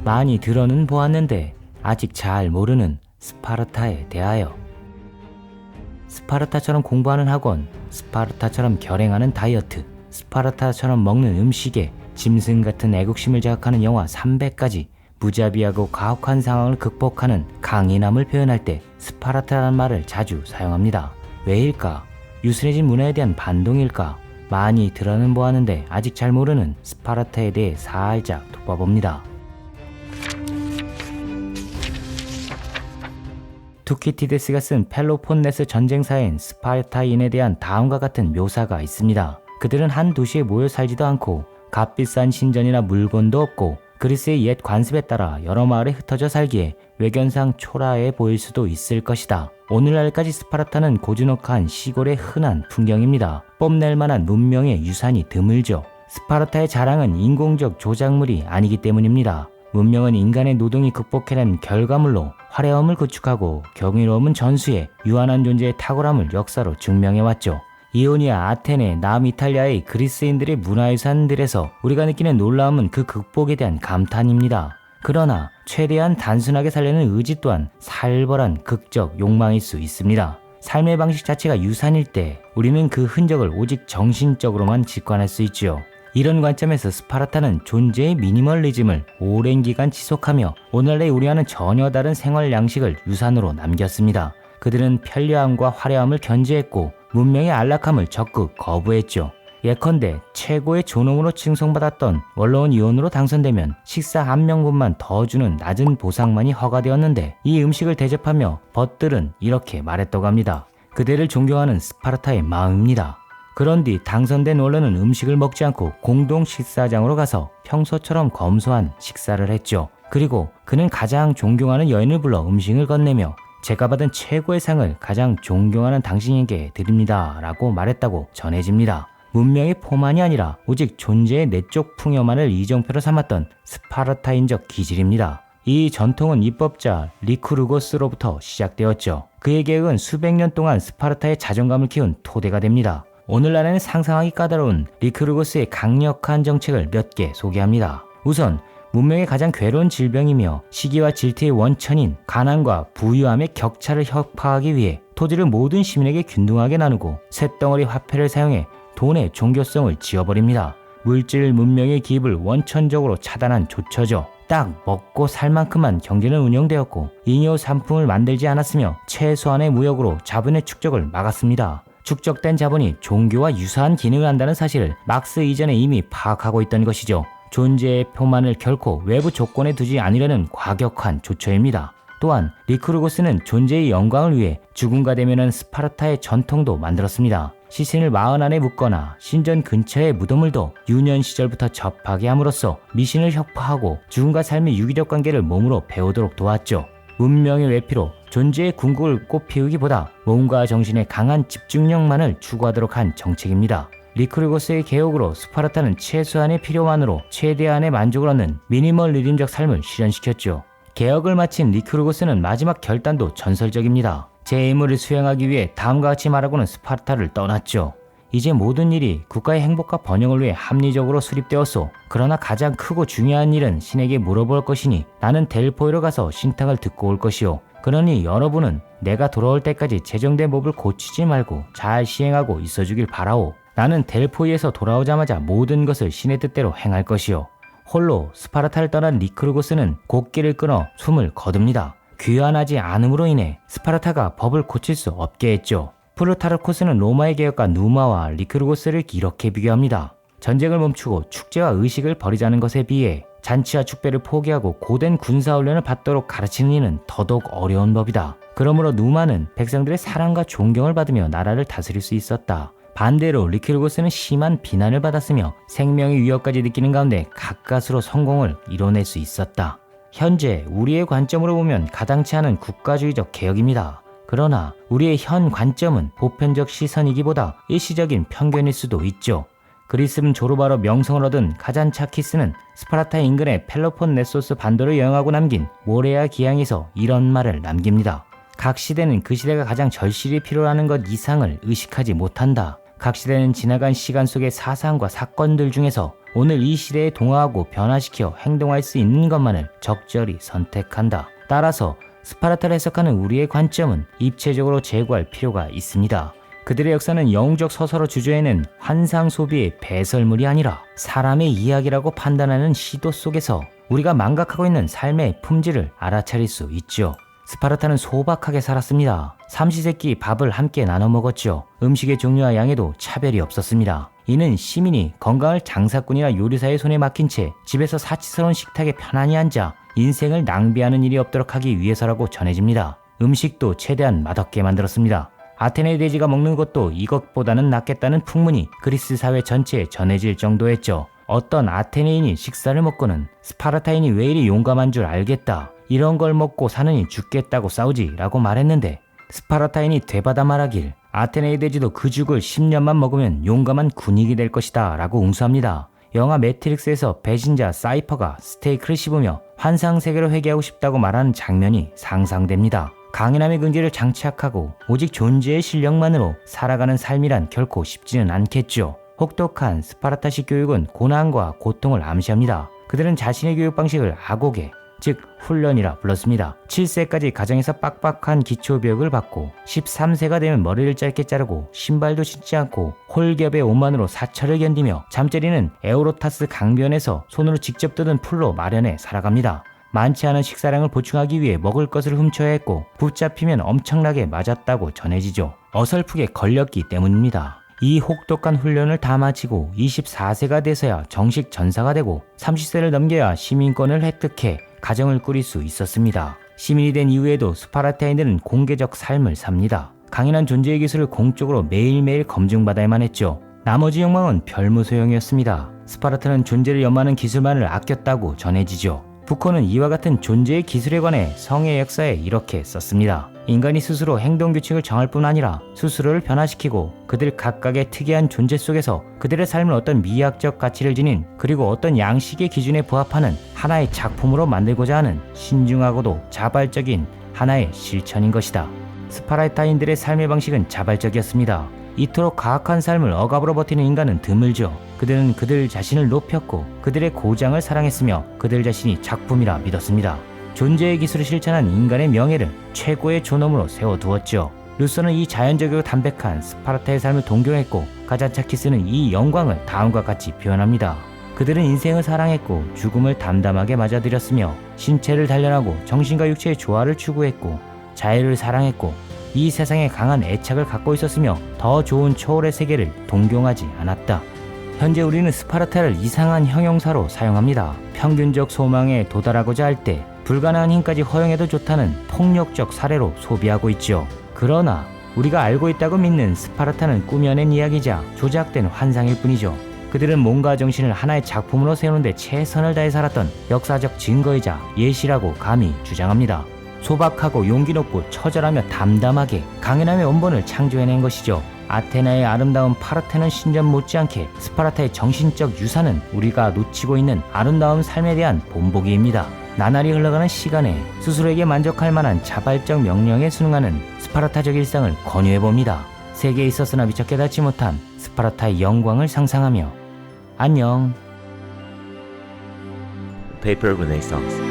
많이 들어는 보았는데 아직 잘 모르는 스파르타에 대하여. 스파르타처럼 공부하는 학원, 스파르타처럼 결행하는 다이어트, 스파르타처럼 먹는 음식에 짐승 같은 애국심을 자극하는 영화 300까지 무자비하고 가혹한 상황을 극복하는 강인함을 표현할 때 스파르타라는 말을 자주 사용합니다. 왜일까? 유순해진 문화에 대한 반동일까? 많이 들어는 보았는데 아직 잘 모르는 스파르타에 대해 살짝 돋봐봅니다. 투키티데스가 쓴 펠로폰네스 전쟁사엔 스파르타인에 대한 다음과 같은 묘사가 있습니다. 그들은 한 도시에 모여 살지도 않고 값비싼 신전이나 물건도 없고 그리스의 옛 관습에 따라 여러 마을에 흩어져 살기에 외견상 초라해 보일 수도 있을 것이다. 오늘날까지 스파르타는 고즈넉한 시골의 흔한 풍경입니다. 뽐낼 만한 문명의 유산이 드물죠. 스파르타의 자랑은 인공적 조작물이 아니기 때문입니다. 문명은 인간의 노동이 극복해낸 결과물로 화려함을 구축하고 경이로움은 전수에 유한한 존재의 탁월함을 역사로 증명해왔죠. 이오니아, 아테네, 남이탈리아의 그리스인들의 문화유산들에서 우리가 느끼는 놀라움은 그 극복에 대한 감탄입니다. 그러나 최대한 단순하게 살려는 의지 또한 살벌한 극적 욕망일 수 있습니다. 삶의 방식 자체가 유산일 때 우리는 그 흔적을 오직 정신적으로만 직관할 수 있지요. 이런 관점에서 스파르타는 존재의 미니멀리즘을 오랜 기간 지속하며 오늘날의 우리와는 전혀 다른 생활 양식을 유산으로 남겼습니다. 그들은 편리함과 화려함을 견제했고 문명의 안락함을 적극 거부했죠. 예컨대 최고의 존엄으로 칭송받았던 원로원 의원으로 당선되면 식사 한 명분만 더 주는 낮은 보상만이 허가되었는데 이 음식을 대접하며 벗들은 이렇게 말했다고 합니다. 그대를 존경하는 스파르타의 마음입니다. 그런 뒤 당선된 원로는 음식을 먹지 않고 공동 식사장으로 가서 평소처럼 검소한 식사를 했죠. 그리고 그는 가장 존경하는 여인을 불러 음식을 건네며 제가 받은 최고의 상을 가장 존경하는 당신에게 드립니다 라고 말했다고 전해집니다. 문명의 포만이 아니라 오직 존재의 내적 풍요만을 이정표로 삼았던 스파르타인적 기질입니다. 이 전통은 입법자 리쿠르고스로부터 시작되었죠. 그의 계획은 수백 년 동안 스파르타의 자존감을 키운 토대가 됩니다. 오늘날에는 상상하기 까다로운 리쿠르고스의 강력한 정책을 몇 개 소개합니다. 우선 문명의 가장 괴로운 질병이며 시기와 질투의 원천인 가난과 부유함의 격차를 혁파하기 위해 토지를 모든 시민에게 균등하게 나누고 쇳덩어리 화폐를 사용해 돈의 종교성을 지어버립니다. 물질 문명의 기입을 원천적으로 차단한 조처죠. 딱 먹고 살 만큼만 경제는 운영되었고 잉여 상품을 만들지 않았으며 최소한의 무역으로 자본의 축적을 막았습니다. 축적된 자본이 종교와 유사한 기능을 한다는 사실을 막스 이전에 이미 파악하고 있던 것이죠. 존재의 표만을 결코 외부 조건에 두지 않으려는 과격한 조처입니다. 또한 리쿠르고스는 존재의 영광을 위해 죽음과 대면한 스파르타의 전통도 만들었습니다. 시신을 마을 안에 묻거나 신전 근처에 무덤을 둬 유년 시절부터 접하게 함으로써 미신을 혁파하고 죽음과 삶의 유기적 관계를 몸으로 배우도록 도왔죠. 문명의 외피로 존재의 궁극을 꽃피우기보다 몸과 정신의 강한 집중력만을 추구하도록 한 정책입니다. 리쿠르고스의 개혁으로 스파르타는 최소한의 필요만으로 최대한의 만족을 얻는 미니멀리즘적 삶을 실현시켰죠. 개혁을 마친 리쿠르고스는 마지막 결단도 전설적입니다. 제 임무를 수행하기 위해 다음과 같이 말하고는 스파르타를 떠났죠. 이제 모든 일이 국가의 행복과 번영을 위해 합리적으로 수립되었소. 그러나 가장 크고 중요한 일은 신에게 물어볼 것이니 나는 델포이로 가서 신탁을 듣고 올 것이오. 그러니 여러분은 내가 돌아올 때까지 제정된 법을 고치지 말고 잘 시행하고 있어주길 바라오. 나는 델포이에서 돌아오자마자 모든 것을 신의 뜻대로 행할 것이오. 홀로 스파르타를 떠난 리쿠르고스는 곡기를 끊어 숨을 거둡니다. 귀환하지 않음으로 인해 스파르타가 법을 고칠 수 없게 했죠. 플루타르코스는 로마의 개혁가 누마와 리쿠르고스를 이렇게 비교합니다. 전쟁을 멈추고 축제와 의식을 벌이자는 것에 비해 잔치와 축배를 포기하고 고된 군사훈련을 받도록 가르치는 이는 더더욱 어려운 법이다. 그러므로 누마는 백성들의 사랑과 존경을 받으며 나라를 다스릴 수 있었다. 반대로 리쿠르고스는 심한 비난을 받았으며 생명의 위협까지 느끼는 가운데 가까스로 성공을 이뤄낼 수 있었다. 현재 우리의 관점으로 보면 가당치 않은 국가주의적 개혁입니다. 그러나 우리의 현 관점은 보편적 시선이기보다 일시적인 편견일 수도 있죠. 그리스름 조르바로 명성을 얻은 가잔차키스는 스파르타 인근의 펠로폰네소스 반도를 여행하고 남긴 모레아 기항에서 이런 말을 남깁니다. 각 시대는 그 시대가 가장 절실히 필요로 하는 것 이상을 의식하지 못한다. 각 시대는 지나간 시간 속의 사상과 사건들 중에서 오늘 이 시대에 동화하고 변화시켜 행동할 수 있는 것만을 적절히 선택한다. 따라서 스파르타를 해석하는 우리의 관점은 입체적으로 제고할 필요가 있습니다. 그들의 역사는 영웅적 서서로 주저해낸 환상 소비의 배설물이 아니라 사람의 이야기라고 판단하는 시도 속에서 우리가 망각하고 있는 삶의 품질을 알아차릴 수 있죠. 스파르타는 소박하게 살았습니다. 삼시세끼 밥을 함께 나눠 먹었죠. 음식의 종류와 양에도 차별이 없었습니다. 이는 시민이 건강을 장사꾼이나 요리사의 손에 맡긴 채 집에서 사치스러운 식탁에 편안히 앉아 인생을 낭비하는 일이 없도록 하기 위해서라고 전해집니다. 음식도 최대한 맛없게 만들었습니다. 아테네 돼지가 먹는 것도 이것보다는 낫겠다는 풍문이 그리스 사회 전체에 전해질 정도였죠. 어떤 아테네인이 식사를 먹고는 스파르타인이 왜 이리 용감한 줄 알겠다. 이런 걸 먹고 사느니 죽겠다고 싸우지 라고 말했는데 스파르타인이 되받아 말하길 아테네의 돼지도 그 죽을 10년만 먹으면 용감한 군인이 될 것이다 라고 웅수합니다. 영화 매트릭스에서 배신자 사이퍼가 스테이크를 씹으며 환상세계로 회귀하고 싶다고 말하는 장면이 상상됩니다. 강인함의 근기를 장착하고 오직 존재의 실력만으로 살아가는 삶이란 결코 쉽지는 않겠죠. 혹독한 스파르타식 교육은 고난과 고통을 암시합니다. 그들은 자신의 교육 방식을 아고게, 즉 훈련이라 불렀습니다. 7세까지 가정에서 빡빡한 기초교육을 받고 13세가 되면 머리를 짧게 자르고 신발도 신지 않고 홀겹의 옷만으로 사철을 견디며 잠자리는 에우로타스 강변에서 손으로 직접 뜯은 풀로 마련해 살아갑니다. 많지 않은 식사량을 보충하기 위해 먹을 것을 훔쳐야 했고 붙잡히면 엄청나게 맞았다고 전해지죠. 어설프게 걸렸기 때문입니다. 이 혹독한 훈련을 다 마치고 24세가 돼서야 정식 전사가 되고 30세를 넘겨야 시민권을 획득해 가정을 꾸릴 수 있었습니다. 시민이 된 이후에도 스파르타인들은 공개적 삶을 삽니다. 강인한 존재의 기술을 공적으로 매일매일 검증받아야만 했죠. 나머지 욕망은 별무소용이었습니다. 스파르타는 존재를 연마하는 기술만을 아꼈다고 전해지죠. 부코는 이와 같은 존재의 기술에 관해 성의 역사에 이렇게 썼습니다. 인간이 스스로 행동규칙을 정할 뿐 아니라 스스로를 변화시키고 그들 각각의 특이한 존재 속에서 그들의 삶을 어떤 미학적 가치를 지닌 그리고 어떤 양식의 기준에 부합하는 하나의 작품으로 만들고자 하는 신중하고도 자발적인 하나의 실천인 것이다. 스파르타인들의 삶의 방식은 자발적이었습니다. 이토록 가학한 삶을 억압으로 버티는 인간은 드물죠. 그들은 그들 자신을 높였고 그들의 고장을 사랑했으며 그들 자신이 작품이라 믿었습니다. 존재의 기술을 실천한 인간의 명예를 최고의 존엄으로 세워두었죠. 루소는 이 자연적이고 담백한 스파르타의 삶을 동경했고 가자차키스는 이 영광을 다음과 같이 표현합니다. 그들은 인생을 사랑했고 죽음을 담담하게 맞아들였으며 신체를 단련하고 정신과 육체의 조화를 추구했고 자유를 사랑했고 이 세상에 강한 애착을 갖고 있었으며 더 좋은 초월의 세계를 동경하지 않았다. 현재 우리는 스파르타를 이상한 형용사로 사용합니다. 평균적 소망에 도달하고자 할 때 불가능한 힘까지 허용해도 좋다는 폭력적 사례로 소비하고 있죠. 그러나 우리가 알고 있다고 믿는 스파르타는 꾸며낸 이야기자 조작된 환상일 뿐이죠. 그들은 몸과 정신을 하나의 작품으로 세우는데 최선을 다해 살았던 역사적 증거이자 예시라고 감히 주장합니다. 소박하고 용기 높고 처절하며 담담하게 강인함의 원본을 창조해낸 것이죠. 아테나의 아름다운 파르테논 신전 못지않게 스파르타의 정신적 유산은 우리가 놓치고 있는 아름다운 삶에 대한 본보기입니다. 나날이 흘러가는 시간에 스스로에게 만족할 만한 자발적 명령에 순응하는 스파르타적 일상을 권유해봅니다. 세계에 있었으나 미처 깨닫지 못한 스파르타의 영광을 상상하며 안녕. Paper Renaissance.